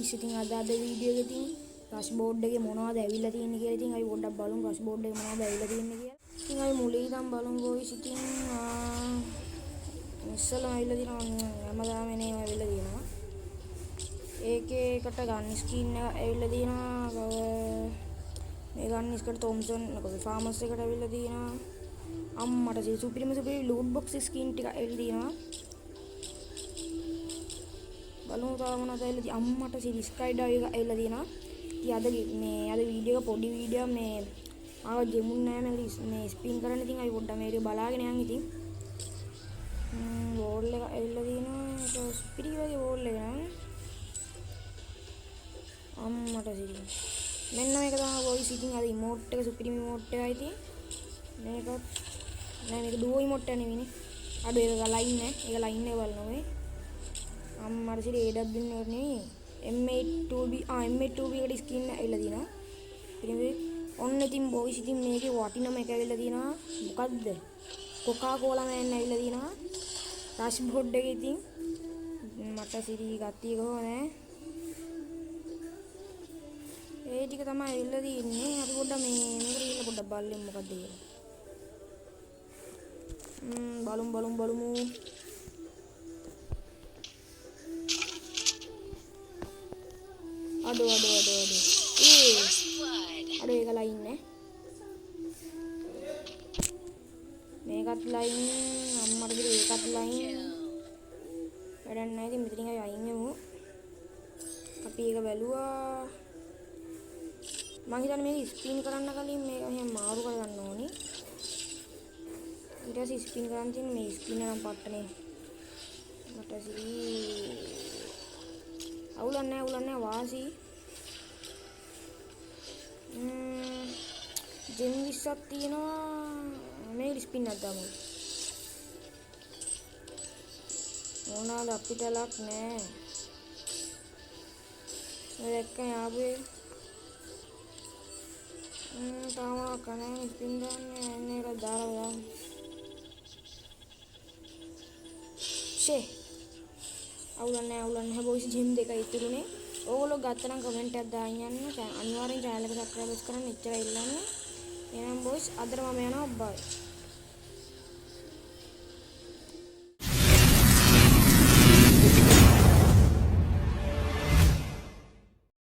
Guys ඉතින් අද video එකේ ඉතින් රෂ් බෝඩ් එකේ මොනවද ඇවිල්ලා තියෙන්නේ කියලා ඉතින් අපි පොඩ්ඩක් බලමු රෂ් බෝඩ් එකේ මොනවද ඇවිල්ලා තියෙන්නේ කියලා. ඉතින් අපි මුලින් ඉඳන් බලමු ගයිස් ඉතින් ඉස්සෙල්ලාම ඇවිල්ලා තියෙනවා හැමදාම එනේ ඇවිල්ලා තියෙනවා. ඒකේ එකට ගන්න ස්කින් එක ඇවිල්ලා තියෙනවා. මේ ගන්න ස්කට තොම්සන් මොකද ෆාමස් එකට ඇවිල්ලා තියෙනවා. අම්මට සුපිරිම ලූට් බොක්ස් ස්කින් ටික ඇවිල්ලා තියෙනවා. බලමු තාම මොනවද ඇවිල්ලා තියෙන්නේ. අම්මට ස්කයි ඩයිව් එක ඇවිල්ලා තියෙනවා. ඉතින් අද වීඩියෝ එක පොඩි වීඩියෝ මේ ආව ජෙමුන් නෑ මේ ස්පින් කරන්න. ඉතින් අපි පොඩ්ඩක් මේක බලාගෙන යන් ඉතින්. වෝල් එක ඇවිල්ලා තියෙනවා. ඒක ස්පිරි වගේ වෝල් එක නෑ. අම්මට සිරි. මෙන්න මේක තමයි වොයිස් ඉතින් අද ඉමෝට් එක සුපිරිම ඉමෝට් එකයි ඉතින්. මේකත් නෑ මේක ඩුවෝ ඉමෝට් එක නෙවෙයිනේ. අඩු ඒක ලයින් නෑ. ඒක ලයින් එක බලනවා මේ. අම්මට සිරි AW නෙවෙයි. M82B M82B එකට ස්කින් ඇවිල්ලා තියෙනවා. ඉතින් මේ ඔන්න ඉතින් බොයිස් ඉතින් මේකේ වටිනම එක ඇවිල්ලා තියෙනවා. මොකද්ද? කොකා කෝලා මෑන් ඇවිල්ලා තියෙනවා. රෂ් බෝඩ් එකේ ඉතින් මට සිරි ගත්තිය කොහොමද? ඒ ටික තමයි ඇවිල්ලා තියෙන්නේ. අපි පොඩ්ඩක් මේකට ගිහිල්ලා පොඩ්ඩක් බලමු මොකද්ද කියලා. බලමු. අඩෝ ඒකලා ඉන්නේ. මේකත් ලයින් අම්මට කිව්ව ඒකත් ලයින්. වැඩක් නැහැ. ඉතින් මෙතනින් අපි අයින් වෙමු. අපි ඒක බැලුවා. මම හිතන්නේ මේක ස්පින් කරන්න කලින් මේක එහෙම මාරු කරගන්න ඕනි. ඊට පස්සේ ස්පින් කරන් තියෙන මේ ස්පින් නම් පට්ටනේ. මට සිරි අවුලක් නැහැ වාසි. ජෙම් 20ක් තියෙනවා. මේ ස්පින් එකක් දාමු. මොනවාද අපිට ලක් නැහැ. මේ දැක්කම ආවේ තාම කනේ ස්පින් ගන්න එන්නේ ඒක දාලා අවුලක් නැහැ බොයිස් ජිම් දෙකයි ඉතුරුනේ. ඕගොල්ලෝ ගත්තා නම් කමෙන්ට් එකක් දාන්න යන්න. අනිවාර්යෙන් channel එක subscribe කරන්න. එච්චරයි ඉල්ලන්නේ. එහෙනම් බොයිස් අදට මම යනවා බයි.